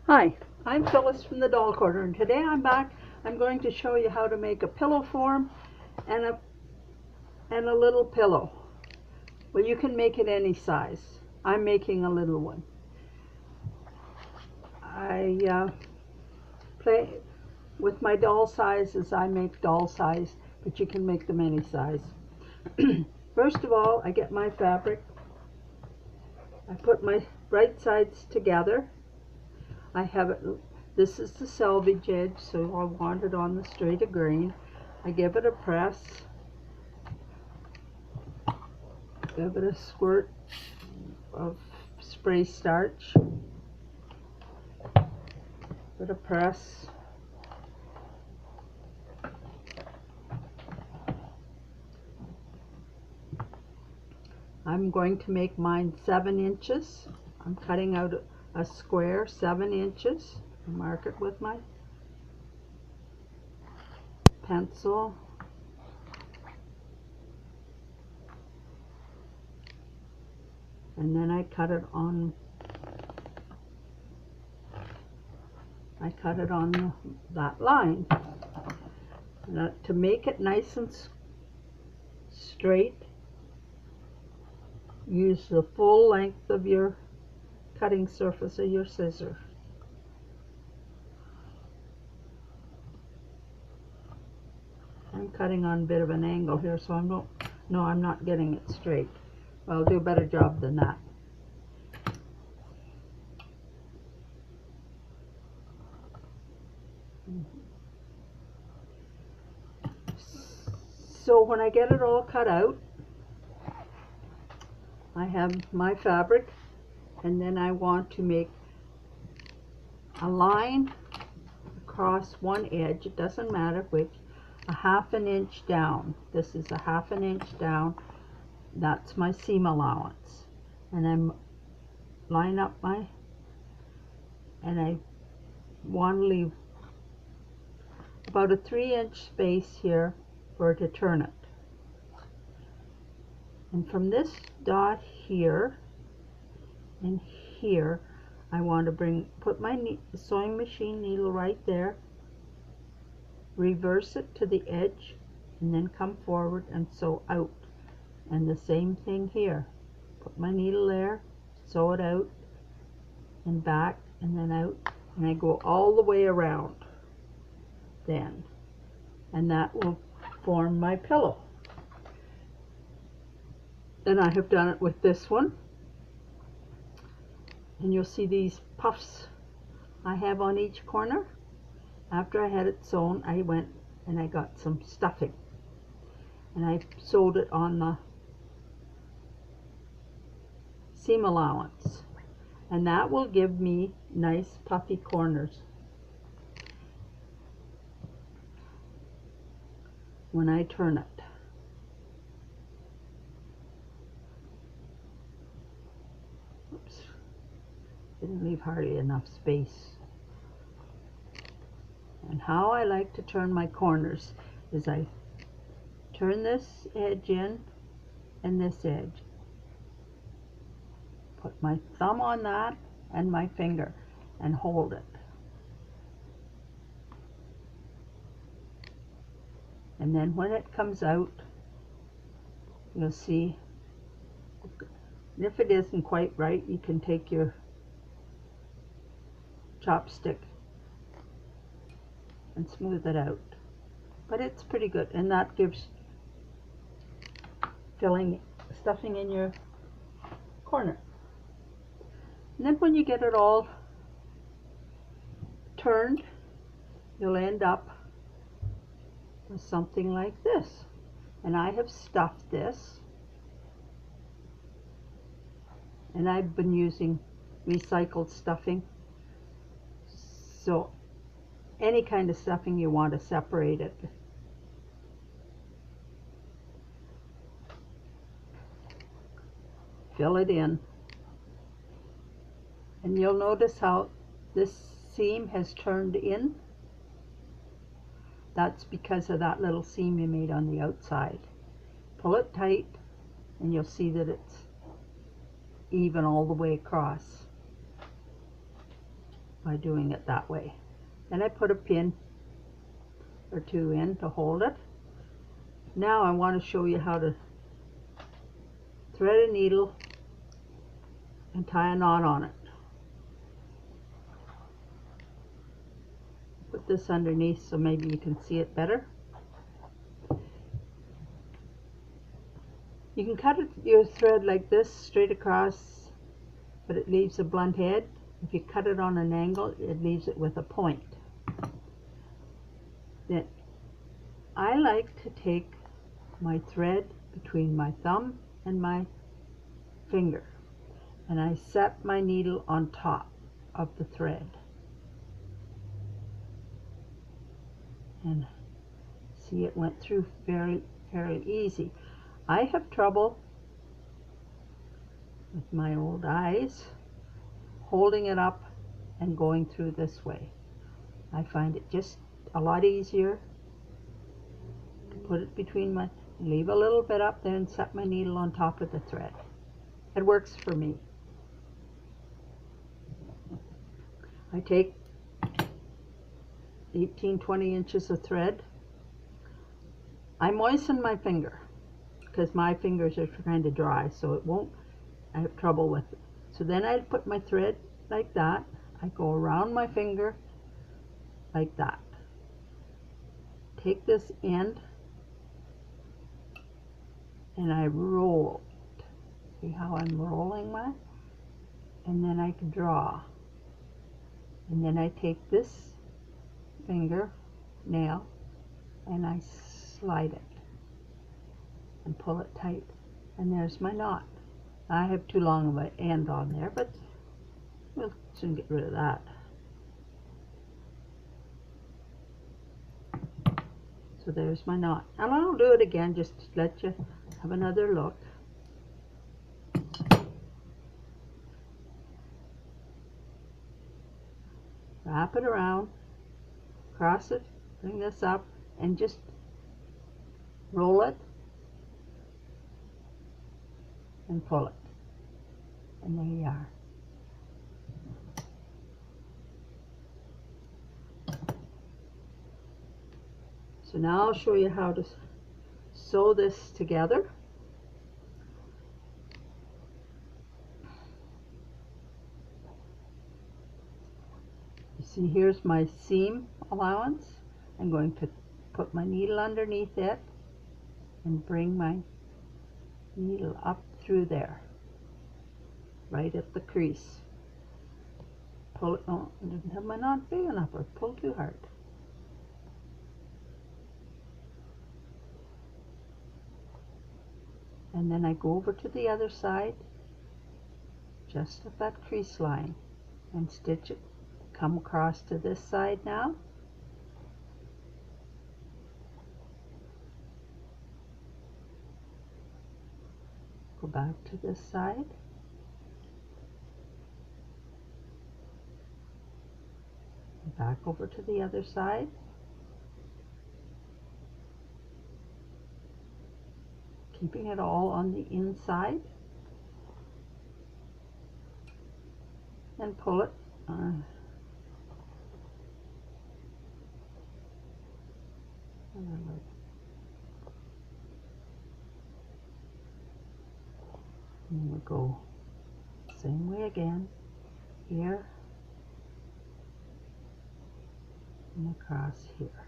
Hi, I'm Phyllis from the Doll Corner, and today I'm back. I'm going to show you how to make a pillow form and a little pillow. Well, you can make it any size. I'm making a little one. I play with my doll sizes. I make doll size, but you can make them any size. First of all, I get my fabric. I put my right sides together. I have it. This is the selvage edge, so I want it on the straight of grain. I give it a press, give it a squirt of spray starch, give it a press, I'm going to make mine 7 inches. I'm cutting out a square 7 inches. Mark it with my pencil. And then I cut it on that line. Now, to make it nice and straight, use the full length of your cutting surface of your scissors. I'm cutting on a bit of an angle here, so I'm not getting it straight. Well, I'll do a better job than that. So when I get it all cut out, I have my fabric, and then I want to make a line across one edge. It doesn't matter which, a 1/2 inch down. This is a 1/2 inch down. That's my seam allowance. And I line up and I want to leave about a 3-inch space here for it to turn it. And from this dot here and here, I want to put my sewing machine needle right there, reverse it to the edge, and then come forward and sew out. And the same thing here. Put my needle there, sew it out, and back, and then out, and I go all the way around then. And that will form my pillow. Then I have done it with this one. And you'll see these puffs I have on each corner. After I had it sewn, I went and I got some stuffing. And I sewed it on the seam allowance. And that will give me nice puffy corners when I turn it. Oops, didn't leave hardly enough space. And how I like to turn my corners is I turn this edge in and this edge. Put my thumb on that and my finger and hold it. And then when it comes out, you'll see, if it isn't quite right, you can take your chopstick and smooth it out. But it's pretty good, and that gives stuffing in your corner. And then when you get it all turned, you'll end up with something like this. And I have stuffed this, and I've been using recycled stuffing. So any kind of stuffing you want to separate it. Fill it in. And you'll notice how this seam has turned in. That's because of that little seam you made on the outside. Pull it tight and you'll see that it's even all the way across. by doing it that way. Then I put a pin or two in to hold it. Now I want to show you how to thread a needle and tie a knot on it. Put this underneath so maybe you can see it better. You can cut your thread like this straight across, but it leaves a blunt head. If you cut it on an angle, it leaves it with a point. Then I like to take my thread between my thumb and my finger, and I set my needle on top of the thread. And see, it went through fairly easy. I have trouble with my old eyes holding it up and going through this way. I find it just a lot easier to put it between my, leave a little bit up there and set my needle on top of the thread. It works for me. I take 18-20 inches of thread. I moisten my finger because my fingers are kind of dry, so it won't, I have trouble with it. So then I put my thread like that. I go around my finger like that. Take this end and I roll it. See how I'm rolling mine? And then I can draw. And then I take this finger nail and I slide it and pull it tight, and there's my knot. I have too long of an end on there, but we'll soon get rid of that. So there's my knot, and I'll do it again just to let you have another look. Wrap it around, cross it, bring this up, and just roll it and pull it, and there you are. So now I'll show you how to sew this together. You see, here's my seam allowance. I'm going to put my needle underneath it and bring my needle up through there, right at the crease. Pull it, oh, I didn't have my knot big enough, or pull too hard. And then I go over to the other side, just at that crease line, and stitch it. Come across to this side now. Go back to this side. Back over to the other side. Keeping it all on the inside. And pull it. And we go same way again, here and across here.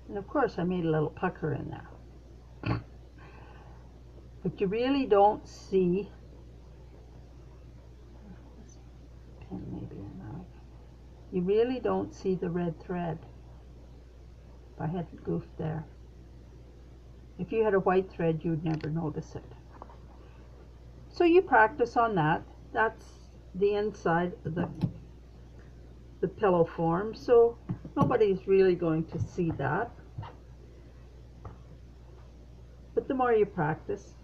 And of course I made a little pucker in there. But you really don't see, pin maybe in there. You really don't see the red thread. If I hadn't goofed there. If you had a white thread, you'd never notice it. So you practice on that. That's the inside of the pillow form, so nobody's really going to see that. But the more you practice,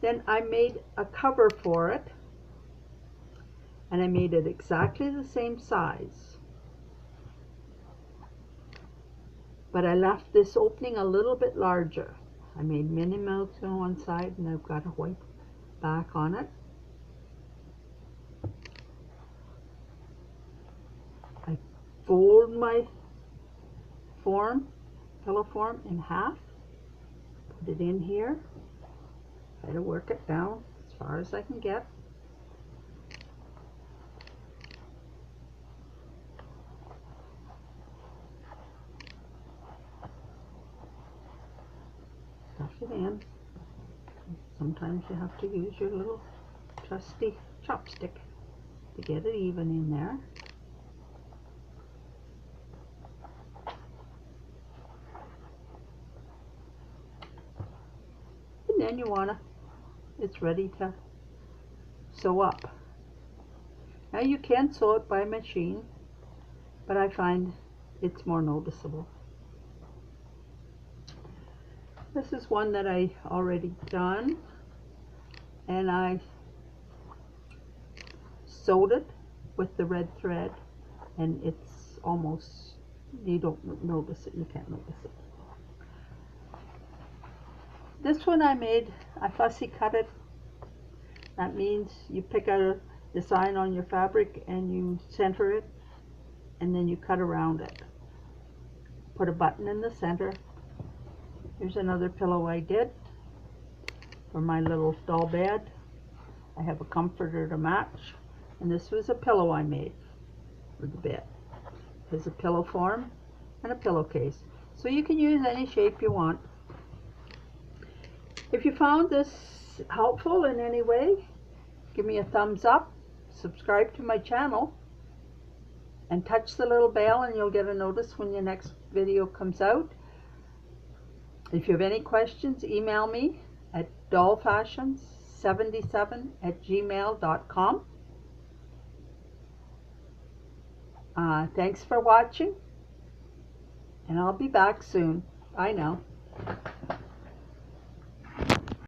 then I made a cover for it, and I made it exactly the same size. But I left this opening a little bit larger. I made Minnie Mouse on one side and I've got a white back on it. I fold my pillow form in half, put it in here, try to work it down as far as I can get. Stuff it in. Sometimes you have to use your little trusty chopstick to get it even in there. And then it's ready to sew up. Now you can sew it by machine, but I find it's more noticeable. This is one that I already done, and I sewed it with the red thread, and it's almost, you don't notice it, you can't notice it. This one I fussy cut it. That means you pick out a design on your fabric and you center it, and then you cut around it. Put a button in the center. Here's another pillow I did for my little doll bed. I have a comforter to match, and this was a pillow I made for the bed. There's a pillow form and a pillowcase, so you can use any shape you want. If you found this helpful in any way, give me a thumbs up, subscribe to my channel, and touch the little bell and you'll get a notice when your next video comes out. If you have any questions, email me at dollfashions77@gmail.com. Thanks for watching, and I'll be back soon. Bye now.